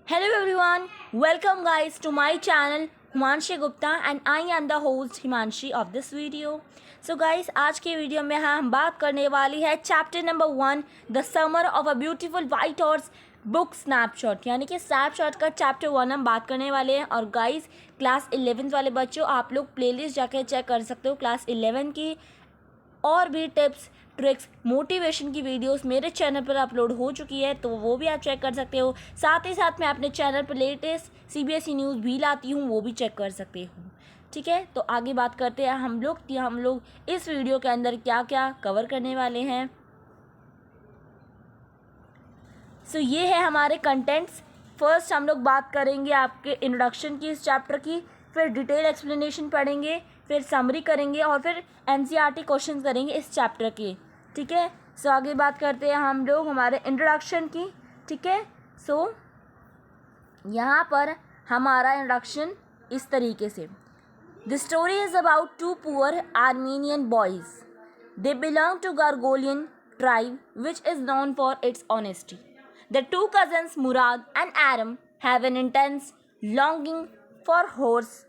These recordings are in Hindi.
Hello everyone, welcome guys to my channel Himanshi Gupta and I am the host Himanshi of this video. So guys, आज के वीडियो में हम बात करने वाली है chapter number 1 the summer of a beautiful white horse book snapshot, यानी कि स्नैपशॉट का चैप्टर 1 हम बात करने वाले हैं। और गाइस, क्लास 11th वाले बच्चों, आप लोग प्लेलिस्ट जाके चेक कर सकते हो क्लास 11 की। और भी टिप्स ट्रिक्स मोटिवेशन की वीडियोस मेरे चैनल पर अपलोड हो चुकी है, तो वो भी आप चेक कर सकते हो। साथ ही साथ मैं अपने चैनल पर लेटेस्ट सीबीएसई न्यूज़ भी लाती हूँ, वो भी चेक कर सकते हो। ठीक है, तो आगे बात करते हैं हम लोग कि हम लोग इस वीडियो के अंदर क्या क्या कवर करने वाले हैं। सो ये है हमारे कंटेंट्स। फर्स्ट हम लोग बात करेंगे आपके इंट्रोडक्शन की इस चैप्टर की, फिर डिटेल एक्सप्लेनेशन पढ़ेंगे, फिर समरी करेंगे और फिर एनसीईआरटी क्वेश्चन करेंगे इस चैप्टर के। ठीक है, सो आगे बात करते हैं हम लोग हमारे इंट्रोडक्शन की। ठीक है, सो यहाँ पर हमारा इंट्रोडक्शन इस तरीके से। The story is about two poor Armenian boys. They belong to Gargolian tribe, which is known for its honesty. The two cousins Murad and Aram have an intense longing for horse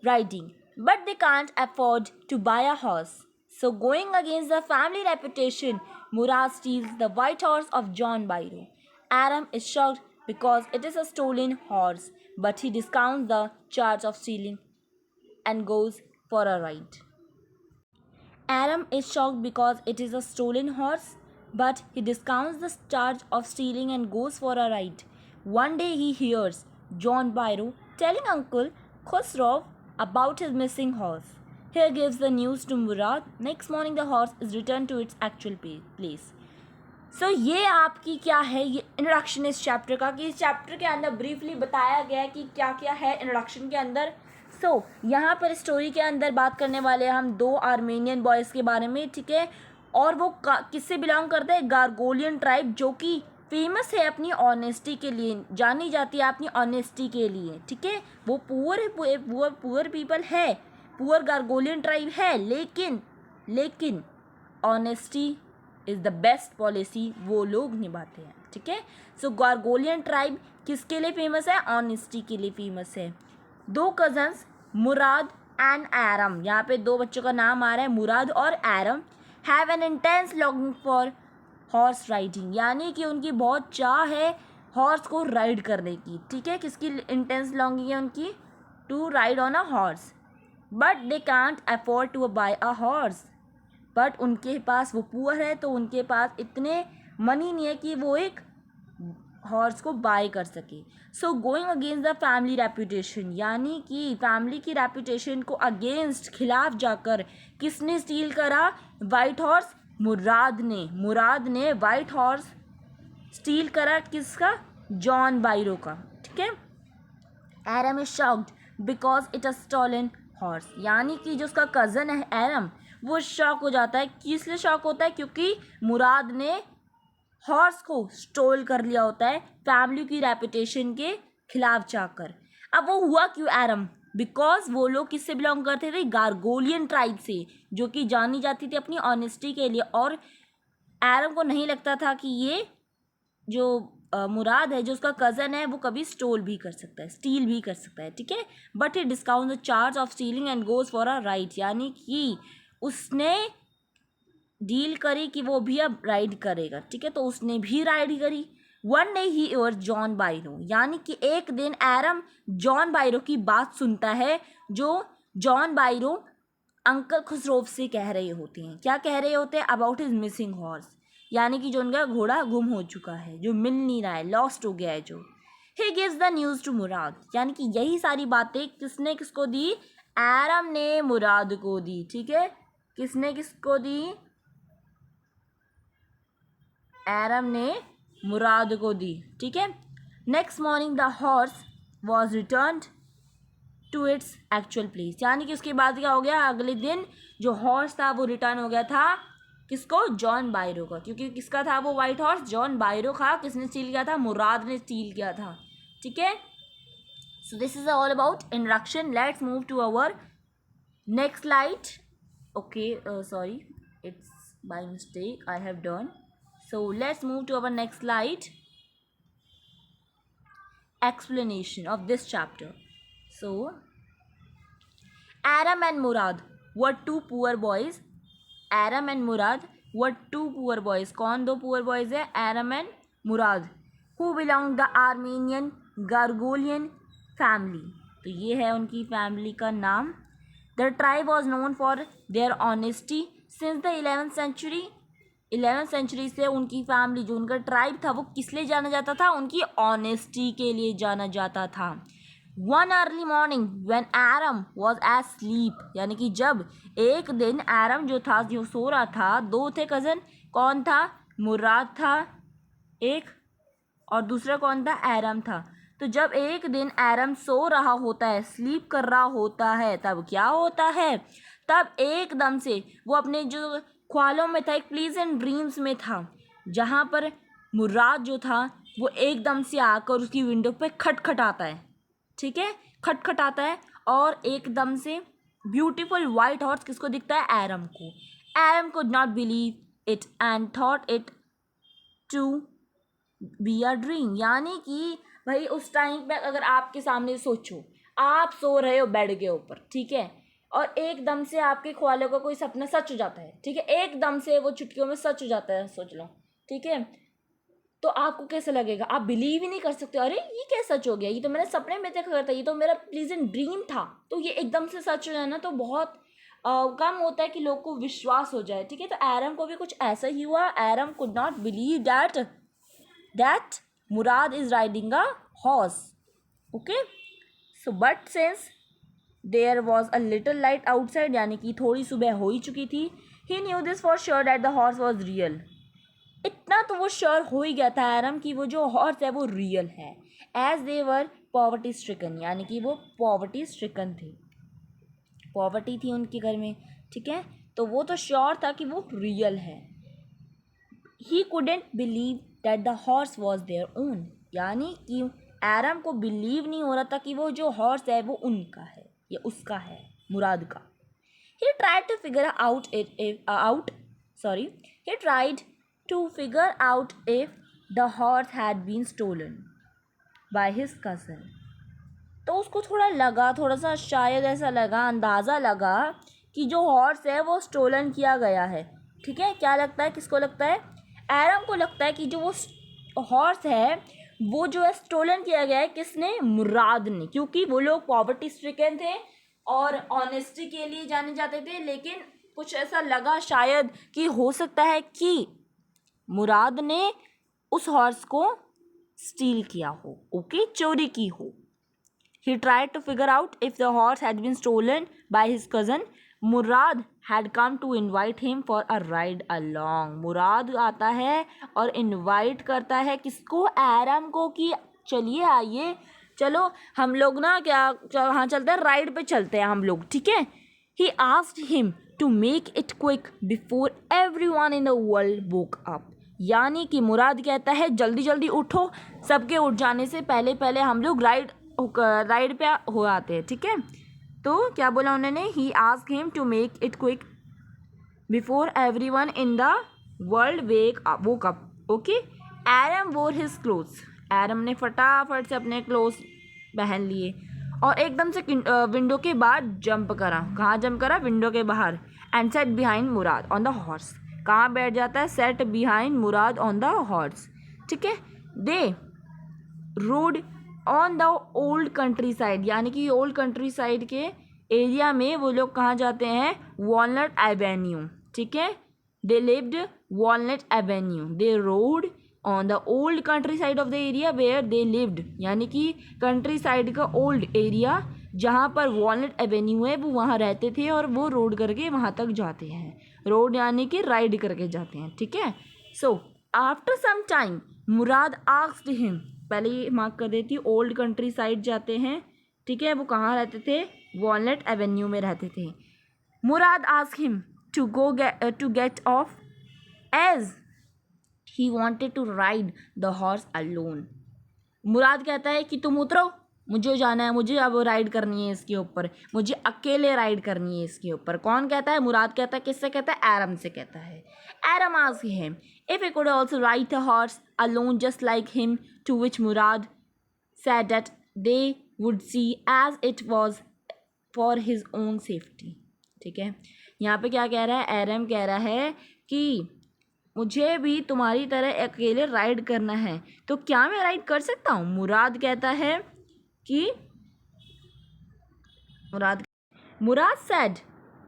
riding, but they can't afford to buy a horse. So, going against the family reputation, Murad steals the white horse of John Byro. Aram is shocked because it is a stolen horse, but he discounts the charge of stealing and goes for a ride. Aram is shocked because it is a stolen horse, but he discounts the charge of stealing and goes for a ride. One day he hears John Byro telling Uncle Khosrow about his missing horse. He gives the news to Murad. Next morning the horse is returned to its actual place. सो ये आपकी क्या है, ये इंट्रोडक्शन इस चैप्टर का, कि इस चैप्टर के अंदर ब्रीफली बताया गया है कि क्या क्या है इंट्रोडक्शन के अंदर। सो यहाँ पर स्टोरी के अंदर बात करने वाले हैं हम दो आर्मेनियन बॉयज़ के बारे में। ठीक है, और वो किससे बिलोंग करते हैं? गार्गोलियन ट्राइब, जो कि फेमस है अपनी ऑनेस्टी के लिए, जानी जाती है अपनी ऑनेस्टी के लिए। ठीक है, वो पुअर पीपल है, पुअर गार्गोलियन ट्राइब है, लेकिन honesty is the best policy वो लोग निभाते हैं। ठीक है, सो गार्गोलियन ट्राइब किसके लिए फेमस है? ऑनेस्टी के लिए फेमस है। दो कजन्स मुराद एंड एरम, यहाँ पे दो बच्चों का नाम आ रहा है, मुराद और Aram, have an intense longing for horse riding, यानी कि उनकी बहुत चाह है हॉर्स को राइड करने की। ठीक है, किसकी इंटेंस लॉन्गिंग है उनकी? To ride on a horse, but they can't afford to buy a horse. But उनके पास, वो पुअर है तो उनके पास इतने मनी नहीं है कि वो एक हॉर्स को बाय कर सके। So going against the family reputation, यानी कि फैमिली की रेपुटेशन को अगेंस्ट, खिलाफ जाकर किसने स्टील करा वाइट हॉर्स? मुराद ने वाइट हॉर्स स्टील करा, किसका? जॉन बाइरो का। ठीक है, Aram is shocked because it a stolen horse, यानी कि जो उसका कज़न है एरम, वो शॉक हो जाता है। किस लिए शॉक होता है? क्योंकि मुराद ने हॉर्स को स्टोल कर लिया होता है फैमिली की रेपुटेशन के खिलाफ जाकर। अब वो हुआ क्यों एरम? बिकॉज वो लोग किससे बिलोंग करते थे? गार्गोलियन ट्राइब से, जो कि जानी जाती थी अपनी ऑनेस्टी के लिए। और एरम को नहीं लगता था कि ये जो मुराद है, जो उसका कज़न है, वो कभी स्टोल भी कर सकता है, स्टील भी कर सकता है। ठीक है, but he discount the charge of stealing and goes for a ride, यानी कि उसने डील करी कि वो भी अब राइड करेगा। ठीक है, तो उसने भी राइड करी। वन डे ही और जॉन बाइरो, यानी कि एक दिन एरम जॉन बाइरो की बात सुनता है, जो जॉन बाइरो अंकल खुसरोव से कह रहे होते हैं। क्या कह रहे होते हैं? अबाउट हिज मिसिंग हॉर्स, यानी कि जो उनका घोड़ा गुम हो चुका है, जो मिल नहीं रहा है, लॉस्ट हो गया है जो। He gives the news to Murad, यानी कि यही सारी बातें किसने किसको दी? एरम ने मुराद को दी। ठीक है, किसने किसको दी? एरम ने मुराद को दी। ठीक है, next morning the horse was return to its actual place, यानी कि उसके बाद क्या हो गया? अगले दिन जो हॉर्स था वो रिटर्न हो गया था, किसको? जॉन बाइरो का। क्योंकि किसका था वो वाइट हॉर्स? जॉन बाइरो का। किसने स्टील किया था? मुराद ने स्टील किया था। ठीक है, so this is all about introduction. Let's move to our next slide. Okay, sorry, it's by mistake I have done. So let's move to our next slide. explanation of this chapter. So, Aram and Murad were two poor boys. Aram and Murad were two poor boys. कौन दो poor boys है? Aram and Murad, who belonged the Armenian Gargolian family. तो ये है उनकी family का नाम. The tribe was known for their honesty since the 11th century. 11th century से उनकी फैमिली, जो उनका ट्राइब था, वो किस लिए जाना जाता था? उनकी ऑनेस्टी के लिए जाना जाता था. One early morning when Aram was asleep, यानी कि जब एक दिन एरम जो था, जो सो रहा था, दो थे कज़न. कौन था? मुराद था एक, और दूसरा कौन था? एरम था. तो जब एक दिन एरम सो रहा होता है, स्लीप कर रहा होता है, तब क्या होता है? तब एकदम से वो अपने जो ख्वालों में था, एक प्लीजेंट ड्रीम्स में था, जहाँ पर मुराद जो था वो एकदम से आकर उसकी विंडो पे खटखटाता है. ठीक है, खटखटाता है, और एकदम से ब्यूटीफुल वाइट हॉर्स किसको दिखता है? एरम को. Aram could not believe it and thought it to be a dream. यानी कि भाई उस टाइम पे अगर आपके सामने सोचो, आप सो रहे हो बेड के ऊपर, ठीक है, और एकदम से आपके ख्वालों का कोई सपना सच हो जाता है. ठीक है, एकदम से वो चुटकियों में सच हो जाता है, सोच लो. ठीक है, तो आपको कैसा लगेगा? आप बिलीव ही नहीं कर सकते, अरे ये क्या सच हो गया, ये तो मैंने सपने में देखा था, ये तो मेरा प्लीजेंट ड्रीम था. तो ये एकदम से सच हो जाए ना, तो बहुत कम होता है कि लोग को विश्वास हो जाए. ठीक है, तो एरम को भी कुछ ऐसा ही हुआ. Aram could not believe that Murad is riding a horse. Okay, so but since there was a little light outside, यानी कि थोड़ी सुबह हो ही चुकी थी. He knew this for sure that the horse was real. इतना तो वो श्योर हो ही गया था एरम कि वो जो हॉर्स है वो रियल है. As they were poverty stricken, यानी कि वो पॉवर्टी स्ट्रिकन थे, पॉवर्टी थी उनके घर में. ठीक है, तो वो तो श्योर था कि वो रियल है. ही couldn't believe that the horse was their own, यानी कि एरम को बिलीव नहीं हो रहा था कि वो जो हॉर्स है वो उनका है, या उसका है, मुराद का. He tried to figure out he tried to figure out if the horse had been stolen by his cousin. तो उसको थोड़ा लगा, थोड़ा सा शायद ऐसा लगा, अंदाज़ा लगा कि जो हॉर्स है वो स्टोलन किया गया है. ठीक है, क्या लगता है, किसको लगता है? एरम को लगता है कि जो वो हॉर्स है वो जो है स्टोलन किया गया है. किसने? मुराद ने, क्योंकि वो लोग पॉवर्टी स्ट्रिकन थे और ऑनेस्टी के लिए जाने जाते थे. लेकिन कुछ ऐसा लगा शायद कि हो सकता है कि मुराद ने उस हॉर्स को स्टील किया हो, ओके, चोरी की हो. He tried to figure out if the horse had been stolen by his cousin. Murad had come to invite him for a ride along. Murad आता है और इनवाइट करता है किसको? एरम को, कि चलिए आइए, चलो हम लोग ना क्या वहाँ चलते हैं, राइड पे चलते हैं हम लोग. ठीक है, he asked him to make it quick before everyone in the world woke up. यानी कि मुराद कहता है जल्दी जल्दी उठो, सबके उठ जाने से पहले पहले हम लोग राइड पे हो आते हैं. ठीक है, तो क्या बोला उन्होंने? He asked him to make it quick before everyone in the world woke up. Okay, Aram wore his clothes. एरम ने फटाफट से अपने क्लोथ्स पहन लिए और एकदम से विंडो के बाहर जंप करा. कहाँ जंप करा? विंडो के बाहर. And sat behind Murad on the horse. कहाँ बैठ जाता है? Sat behind Murad on the horse. ठीक है, they rode on the old countryside, यानी कि ओल्ड कंट्री साइड के एरिया में वो लोग कहाँ जाते हैं? Walnut Avenue. ठीक है, they lived Walnut Avenue. They rode on the old countryside of the area where they lived, यानी कि कंट्री साइड का ओल्ड एरिया जहाँ पर वॉलनट एवेन्यू है वो वहाँ रहते थे, और वो रोड करके वहाँ तक जाते हैं. रोड यानी कि राइड करके जाते हैं. ठीक है, सो आफ्टर सम टाइम मुराद आस्क्ड हिम, पहले ये मार्क कर देती, ओल्ड कंट्री साइड जाते हैं. ठीक है, वो कहाँ रहते थे? वॉलनट एवेन्यू में रहते थे. Murad asked him to get off as he wanted to ride the horse alone. Murad कहता है कि तुम उतरो, मुझे जाना है, मुझे अब राइड करनी है इसके ऊपर, मुझे अकेले राइड करनी है इसके ऊपर. कौन कहता है? मुराद कहता है. किससे कहता है? एरम से कहता है. Aram asked him if he could also ride a horse alone just like him, to which Murad said that they would see as it was for his own safety. ठीक है, यहाँ पे क्या कह रहा है, एरम कह रहा है कि मुझे भी तुम्हारी तरह अकेले राइड करना है, तो क्या मैं राइड कर सकता हूँ? मुराद कहता है कि मुराद said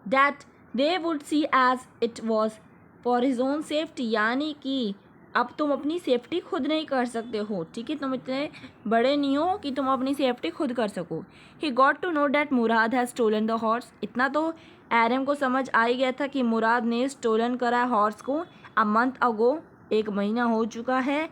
that they would see as it was for his own safety, यानी कि अब तुम अपनी सेफ्टी खुद नहीं कर सकते हो, ठीक है, तुम इतने बड़े नहीं हो कि तुम अपनी सेफ्टी खुद कर सको. He got to know that Murad has stolen the horse. इतना तो एरम को समझ आ ही गया था कि मुराद ने स्टोलन करा हॉर्स को. A month ago, एक महीना हो चुका है.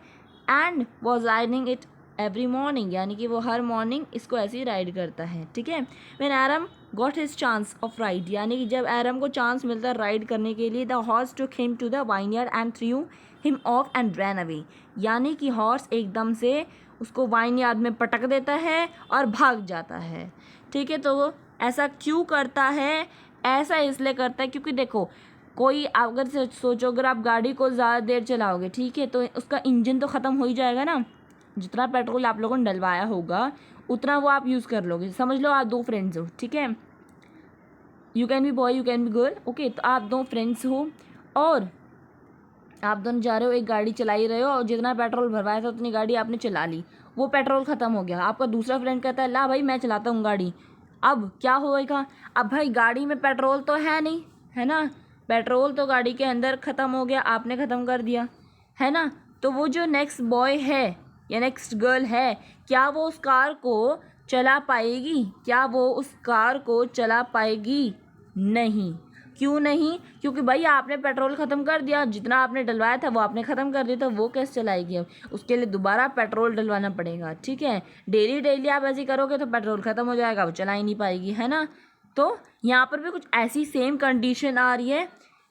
And was riding it every morning, यानी कि वो हर मॉर्निंग इसको ऐसे ही राइड करता है, ठीक है. When Aram got his chance of ride, यानी कि जब एरम को चांस मिलता है राइड करने के लिए, the horse took him to the vineyard and threw him off and ran away, यानी कि हॉर्स एकदम से उसको वाइनयार्ड में पटक देता है और भाग जाता है, ठीक है. तो वो ऐसा क्यों करता है? ऐसा इसलिए करता है क्योंकि देखो, कोई अगर सोचो, अगर आप गाड़ी को ज़्यादा देर चलाओगे, ठीक है, तो उसका इंजन तो ख़त्म हो ही जाएगा ना. जितना पेट्रोल आप लोगों ने डलवाया होगा उतना वो आप यूज़ कर लोगे. समझ लो आप 2 फ्रेंड्स हो, ठीक है, you can be boy you can be girl, okay. तो आप 2 फ्रेंड्स हो और आप दोनों जा रहे हो, एक गाड़ी चला ही रहे हो और जितना पेट्रोल भरवाया था उतनी गाड़ी आपने चला ली, वो पेट्रोल ख़त्म हो गया. आपका दूसरा फ्रेंड कहता है ला भाई मैं चलाता हूँ गाड़ी. अब क्या होएगा? अब भाई गाड़ी में पेट्रोल तो है नहीं, है ना, पेट्रोल तो गाड़ी के अंदर ख़त्म हो गया, आपने ख़त्म कर दिया, है ना. तो वो जो नेक्स्ट बॉय है या नेक्स्ट गर्ल है, क्या वो उस कार को चला पाएगी? क्या वो उस कार को चला पाएगी? नहीं. क्यों नहीं? क्योंकि भाई आपने पेट्रोल ख़त्म कर दिया, जितना आपने डलवाया था वो आपने ख़त्म कर दिया, तो वो कैसे चलाएगी? अब उसके लिए दोबारा पेट्रोल डलवाना पड़ेगा, ठीक है. डेली आप ऐसे करोगे तो पेट्रोल ख़त्म हो जाएगा, वो चला ही नहीं पाएगी, है ना. तो यहाँ पर भी कुछ ऐसी सेम कंडीशन आ रही है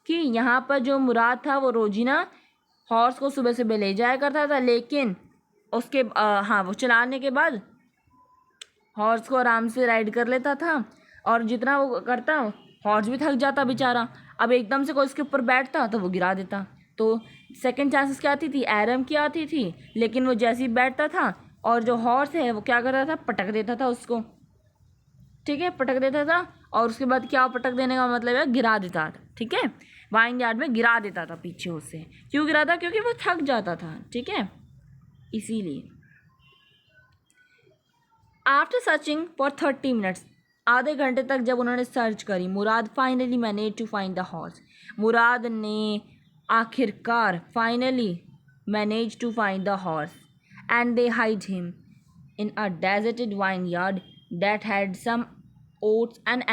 कि यहाँ पर जो मुराद था वो रोजीना हॉर्स को सुबह सुबह ले जाया करता था, लेकिन उसके वो चलाने के बाद हॉर्स को आराम से राइड कर लेता था और जितना वो करता हॉर्स भी थक जाता बेचारा. अब एकदम से कोई उसके ऊपर बैठता तो वो गिरा देता. तो सेकंड चांसेस क्या आती थी? एरम की आती थी, लेकिन वो जैसे ही बैठता था और जो हॉर्स है वो क्या करता था? पटक देता था उसको, ठीक है, पटक देता था. और उसके बाद क्या, पटक देने का मतलब है गिरा देता था, ठीक है, वाइनयार्ड में गिरा देता था पीछे उससे. क्यों गिराता? क्योंकि वो थक जाता था, ठीक है, इसीलिए. आफ्टर सर्चिंग फॉर 30 मिनट्स, आधे घंटे तक जब उन्होंने सर्च करी, मुराद finally manage to find the horse. मुराद ने आखिरकार finally manage to find the horse and they hide him in a deserted wine yard that had some oats and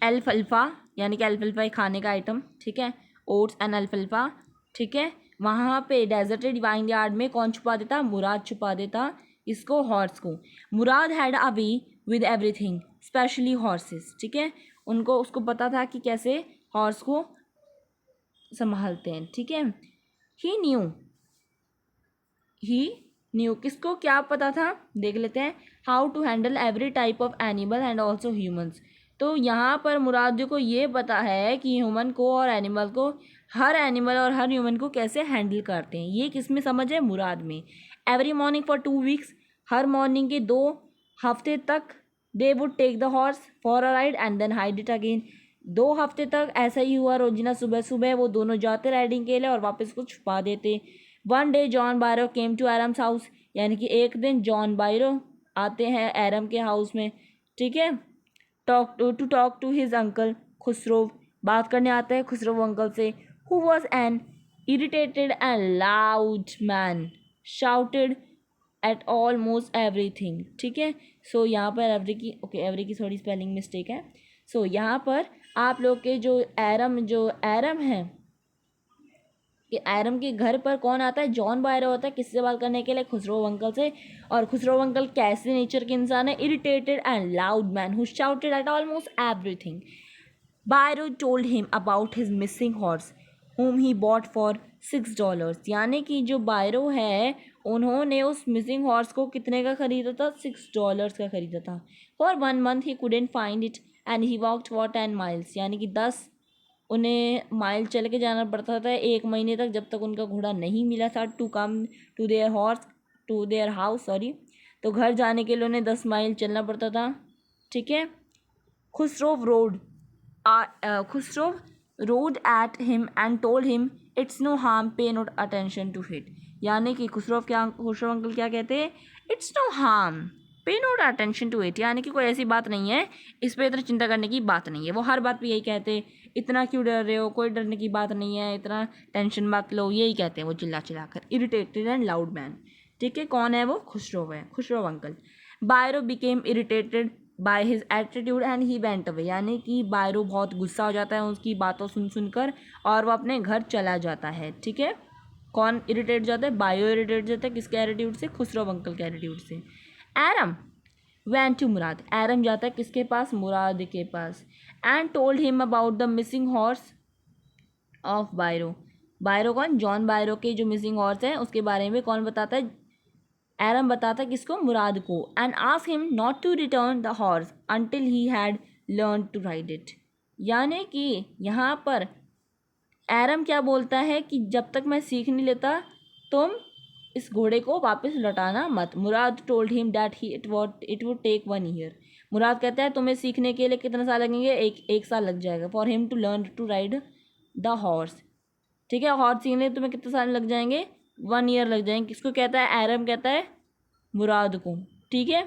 एल्फल्फा, यानी कि एल्फल्फा एक खाने का आइटम, ठीक है, ओट्स एंड एल्फल्फा, ठीक है. वहाँ पे डेजर्टेड वाइन यार्ड में कौन छुपा देता? मुराद छुपा देता इसको, हॉर्स को. Murad had a way with everything specially horses, ठीक है, उसको पता था कि कैसे हॉर्स को संभालते हैं, ठीक है. ही न्यू किसको क्या पता था? देख लेते हैं. How to handle every type of animal and also humans. तो यहाँ पर मुराद को ये पता है कि ह्यूमन को और एनिमल को, हर एनिमल और हर ह्यूमन को कैसे हैंडल करते हैं. ये किस में समझ है? मुराद में. एवरी मॉर्निंग फॉर 2 वीक्स, हर मॉर्निंग के 2 हफ्ते तक they would take the horse for a ride and then hide it again. 2 हफ्ते तक ऐसा ही हुआ, रोजीना सुबह सुबह वो दोनों जाते राइडिंग के लिए और वापस को छुपा देते. One day John Byro came to Aram's house, यानी कि एक दिन जॉन बायरो आते हैं एरम के हाउस में, ठीक है, talk to his uncle Khosrove, बात करने आते हैं खुसरो अंकल से. Who was an irritated and loud man, shouted at almost everything, ठीक है. सो यहाँ पर एवरी की थोड़ी स्पेलिंग मिस्टेक है. सो यहाँ पर आप लोग के जो एरम है, कि एरम के घर पर कौन आता है? जॉन बायरो होता है. किससे बात करने के लिए? खुसरो अंकल से. और खुसरो अंकल कैसे नेचर के इंसान है? Irritated and loud man who shouted at almost everything. बायरो told him about his missing horse whom he bought for $6, यानी कि जो बायरो है उन्होंने उस मिसिंग हॉर्स को कितने का ख़रीदा था? $6 का ख़रीदा था. For 1 month he couldn't find it and he walked for 10 miles, यानी कि 10 उन्हें माइल चल के जाना पड़ता था 1 महीने तक, जब तक उनका घोड़ा नहीं मिला था. To come to their horse to their house, sorry, तो घर जाने के लिए उन्हें 10 माइल चलना पड़ता था, ठीक है। Khosrove rode at him and told him it's no harm, pay not attention to it. यानी कि खुसरो अंकल क्या कहते हैं, it's no harm, pay not attention to it, यानी कि कोई ऐसी बात नहीं है, इस पर इतना चिंता करने की बात नहीं है। वो हर बात पे यही कहते हैं, इतना क्यों डर रहे हो, कोई डरने की बात नहीं है, इतना टेंशन मत लो, यही कहते हैं वो चिल्ला चिल्ला कर। इरिटेटेड एंड लाउड मैन, ठीक है, कौन है वो, खुसरो है, Khusro uncle. बायरो became irritated by his attitude and he went away, यानी कि बायरो बहुत गुस्सा हो जाता है उसकी बातों सुन सुनकर और वो अपने घर चला जाता है, ठीक है। कौन इरिटेट जाता है, बायो इरिटेट जाता है, किसके एटीट्यूड से, खुसरो अंकल के एटीट्यूड से। एरम went to मुराद, एरम जाता है किसके पास, मुराद के पास। And told him about the missing horse of Byro, Byro कौन, जॉन बायरो के जो मिसिंग हॉर्स है उसके बारे में कौन बताता है, एरम बताता है किसको, मुराद को। And ask him not to return the horse until he had learn to ride it, यानी कि यहाँ पर एरम क्या बोलता है कि जब तक मैं सीख नहीं लेता तुम इस घोड़े को वापस लौटाना मत। Murad told him that he it would take 1 year, Murad कहता है तुम्हें सीखने के लिए कितना साल लगेंगे, एक साल लग जाएगा। For him to learn to ride the horse, ठीक है, हॉर्स सीखने तुम्हें कितने साल लग जाएंगे, 1 ईयर लग जाएंगे। किसको कहता है, एरम कहता है मुराद को, ठीक है।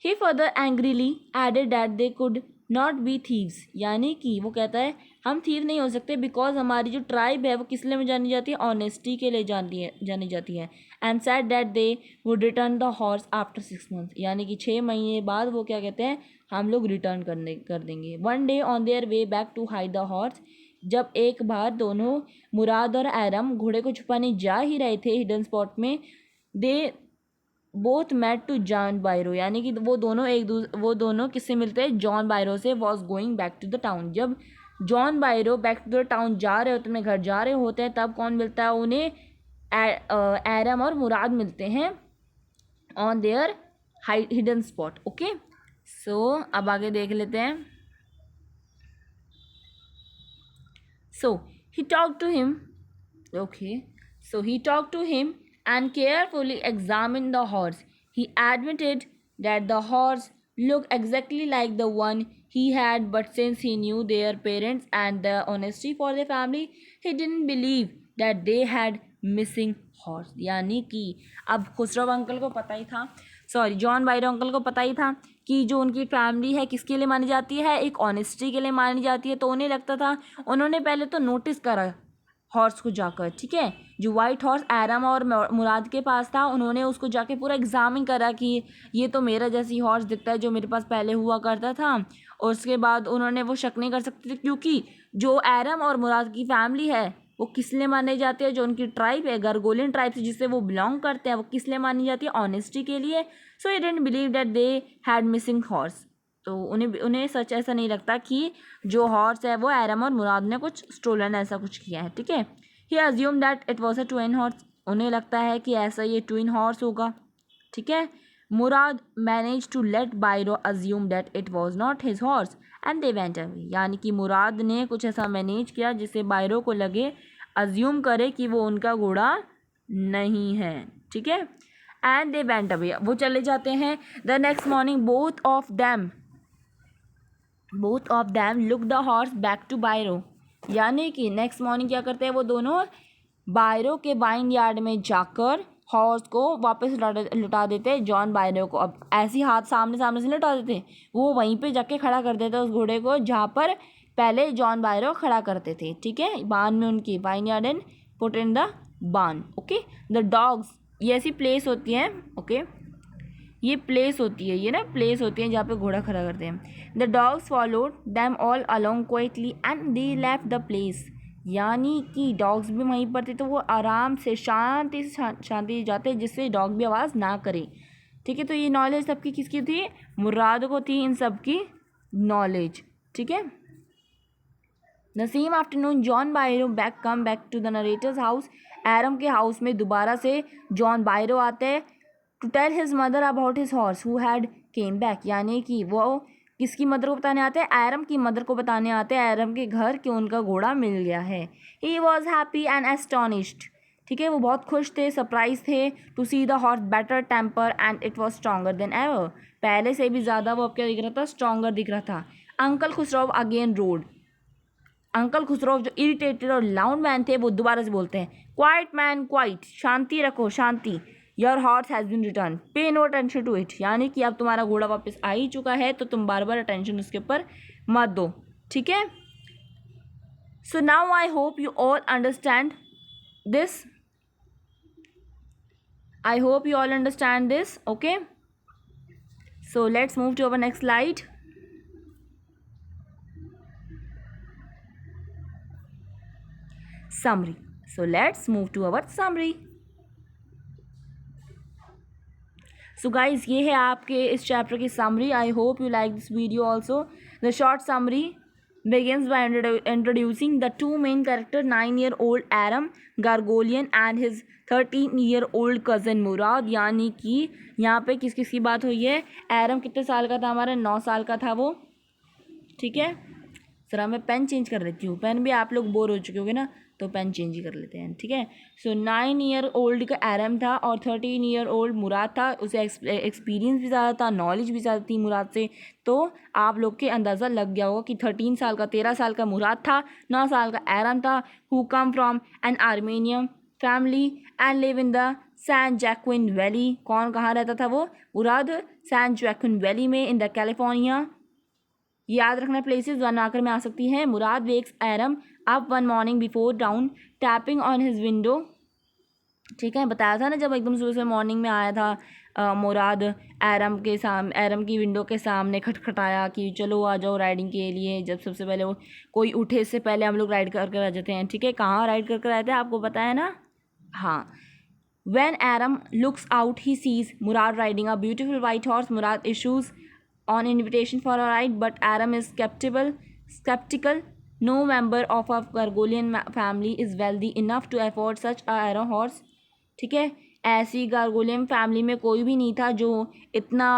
He further angrily added that they could not be thieves, यानी कि वो कहता है हम थीव नहीं हो सकते बिकॉज हमारी जो ट्राइब है वो किस लिए में जानी जाती है, ऑनेस्टी के लिए जानी जाती है। And said that they would return the horse after 6 month, यानी कि 6 महीने बाद वो क्या कहते हैं, हम लोग रिटर्न कर देंगे। 1 day on their way back to hide the horse, जब एक बार दोनों मुराद और एरम घोड़े को छुपाने जा ही रहे थे हिडन स्पॉट में, they both met to John Byro, यानी कि वो दोनों किससे मिलते हैं, जॉन बायरो से। Was going back to the town, जब John Byro back to the town जा रहे होते हैं, अपने घर जा रहे होते हैं, तब कौन मिलता है उन्हें, एरम और मुराद मिलते हैं on their hidden spot, okay. So अब आगे देख लेते हैं। So he talked to him, okay. So he talked to him and carefully examined the horse. He admitted that the horse looked exactly like the one he had, but since he knew their parents and the honesty for their family, he didn't believe that they had missing horse. यानी कि अब खुसरो अंकल को पता ही था, सॉरी जॉन बायरो अंकल को पता ही था कि जो उनकी फैमिली है किसके लिए मानी जाती है, एक ऑनेस्टी के लिए मानी जाती है। तो उन्हें लगता था, उन्होंने पहले तो नोटिस करा हॉर्स को जाकर, ठीक है, जो वाइट हॉर्स एरम और मुराद के पास था, उन्होंने उसको जाके पूरा एग्जामिन करा कि ये तो मेरा जैसी हॉर्स दिखता है जो मेरे पास पहले हुआ करता था। और उसके बाद उन्होंने वो शक नहीं कर सकते थे, क्योंकि जो एरम और मुराद की फैमिली है वो किस लिए माने जाती है, जो उनकी ट्राइब है गरगोलियन ट्राइब से जिससे वो बिलोंग करते हैं, वो किस लिए मानी जाती है, ऑनेस्टी के लिए। So he didn't believe that they had missing horse, तो उन्हें सच ऐसा नहीं लगता कि जो हॉर्स है वो एरम और मुराद ने कुछ स्टोलन ऐसा कुछ किया है, ठीक है। He assume that it was a twin horse, उन्हें लगता है कि ऐसा ये ट्विन हॉर्स होगा, ठीक है। Murad manage to let Byro assume that it was not his horse and they went away, यानी कि मुराद ने कुछ ऐसा मैनेज किया जिससे बायरो को लगे, अज्यूम करे कि वो उनका घोड़ा नहीं है, ठीक है। एंड दे वेंट अवे, वो चले जाते हैं। The next morning both of them look the horse back to Byro, यानी कि नेक्स्ट मॉर्निंग क्या करते हैं वो दोनों, बायरो के वाइन यार्ड में जाकर हॉर्स को वापस लुटा देते जॉन बायरो को। अब ऐसी हाथ सामने से नहीं लुटा देते, वो वहीं पे जाके खड़ा कर देते उस घोड़े को जहाँ पर पहले जॉन बायरो खड़ा करते थे, ठीक है, बान में उनकी wine yard and put in the बान, ओके। द डॉग्स, ये ऐसी प्लेस होती है, ओके, ये प्लेस होती है, ये ना प्लेस होती है जहाँ पे घोड़ा खड़ा करते हैं। The dogs followed them all along quietly and they left the place, यानी कि डॉग्स भी वहीं पर थे तो वो आराम से शांति से जाते जिससे डॉग भी आवाज़ ना करे, ठीक है। तो ये नॉलेज सबकी किसकी थी, मुराद को थी इन सब की नॉलेज, ठीक है। The same afternoon John Byro come back to the narrator's house, Aram के हाउस में दोबारा से जॉन बायरो आते हैं to tell his mother about his horse who had came back, यानी कि वो किसकी मदर को बताने आते हैं, एरम की मदर को बताने आते हैं एरम के घर कि उनका घोड़ा मिल गया है। He was happy and astonished, ठीक है, वो बहुत खुश थे, सरप्राइज थे to see the horse better temper and it was stronger than ever. पहले से भी ज़्यादा वो अब क्या दिख रहा था, स्ट्रॉन्गर दिख रहा था। Uncle Khusro again road. Uncle Khusro जो इरिटेटेड और लाउड मैन थे वो दोबारा से बोलते हैं, क्वाइट मैन क्वाइट, शांति रखो शांति। Your horse has been return, pay no attention to it, यानी कि अब तुम्हारा घोड़ा वापस आ ही चुका है तो तुम बार बार अटेंशन उसके ऊपर मत दो, ठीक है। So now I hope you all understand this, I hope you all understand this, okay? So let's move to our next slide. Summary. So let's move to our summary. So guys, ये है आपके इस चैप्टर की summary. I hope you like this video also. The short summary begins by introducing the two main characters, 9-year-old Aram Gargolian and his 13-year-old cousin Murad। यानी कि यहाँ पे किस किस की बात हुई है। एरम कितने साल का था हमारा, 9 साल का था वो, ठीक है। ज़रा मैं पेन चेंज कर लेती हूँ, पेन भी आप लोग बोर हो चुके होंगे ना, तो पेन चेंज ही कर लेते हैं, ठीक है। सो 9-year-old का एरम था और 13-year-old मुराद था। उसे एक्सपीरियंस भी ज़्यादा था, नॉलेज भी ज़्यादा थी मुराद से। तो आप लोग के अंदाज़ा लग गया होगा कि 13 साल का 13 साल का मुराद था, 9 साल का एरम था, who came from an Armenian family and live in the San Joaquin valley. कौन कहाँ रहता था वो, मुराद सैन जैक्विन वैली में इन द कैलिफोर्निया। याद रखना प्लेसेस वन आकर में आ सकती हैं। Murad wakes Aram up one morning before dawn tapping on his window, ठीक है। बताया था ना जब एकदम सुबह से मॉर्निंग में आया था मुराद एरम की विंडो के सामने खटखटाया कि चलो आ जाओ राइडिंग के लिए। जब सबसे पहले वो कोई उठे इससे पहले हम लोग राइड कर आ जाते हैं, ठीक है। कहाँ राइड कर कर आए थे आपको पता है ना, हाँ। When Aram looks out, he sees Murad riding a beautiful white horse. Murad issues on invitation for a ride, but Aram is skeptical. No member of a Gargolian family is wealthy enough to afford such a Aram horse. ठीक है, ऐसी गार्गोलियन फैमिली में कोई भी नहीं था जो इतना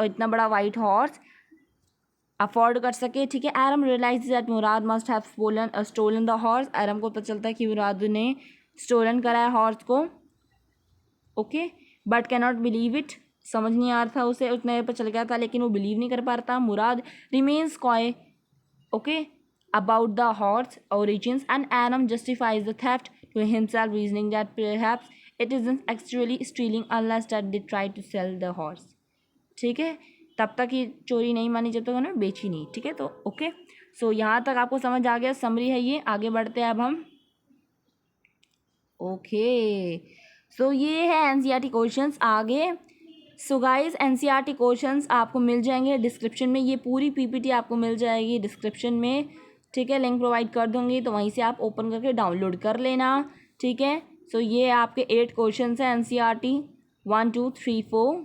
इतना बड़ा वाइट हॉर्स अफोर्ड कर सके, ठीक है। Aram realize that Murad must have stolen the horse. Aram को पता चलता है कि मुराद ने स्टोलन करा है हॉर्स को, okay, but cannot believe it. समझ नहीं आ रहा था उसे, उतने पर चल गया था लेकिन वो बिलीव नहीं कर पा रहा था। Murad remains coy, okay, about the horse origins and Aram justifies the theft to himself, reasoning that perhaps it isn't actually stealing unless that they try to sell the horse, ठीक है। तब तक ये चोरी नहीं मानी जब तक उन्होंने बेची नहीं, ठीक है। तो ओके, सो यहाँ तक आपको समझ आ गया, समरी है ये। आगे बढ़ते हैं अब हम, ओके। सो ये है एनसीईआरटी क्वेश्चंस। आगे सो गाइस एनसीईआरटी क्वेश्चंस आपको मिल जाएंगे डिस्क्रिप्शन में, ये पूरी पीपीटी आपको मिल जाएगी डिस्क्रिप्शन में, ठीक है। लिंक प्रोवाइड कर दूँगी तो वहीं से आप ओपन करके डाउनलोड कर लेना, ठीक है। सो ये आपके 8 क्वेश्चंस हैं एनसीईआरटी 1 2 3 4।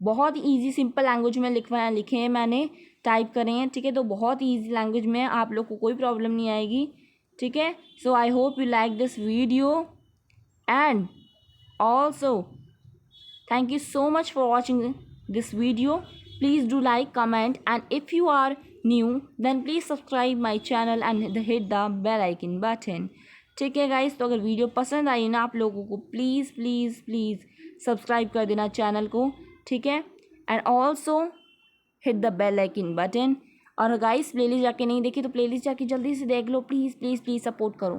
बहुत ईजी सिंपल लैंग्वेज में लिखे हैं मैंने, टाइप करे हैं, ठीक है। तो बहुत ईजी लैंग्वेज में आप लोग को कोई प्रॉब्लम नहीं आएगी, ठीक है। So I hope you like this video and also thank you so much for watching this video. Please do like, comment and if you are new then please subscribe my channel and hit the bell icon button, ठीक है गाइस। तो अगर वीडियो पसंद आई ना आप लोगों को, प्लीज़ प्लीज़ प्लीज़ सब्सक्राइब कर देना चैनल को, ठीक है। And also hit the bell icon button. और गाइस प्लेलिस्ट जाके नहीं देखी तो प्लेलिस्ट जाके जल्दी से देख लो, प्लीज़ प्लीज़ प्लीज़ सपोर्ट करो।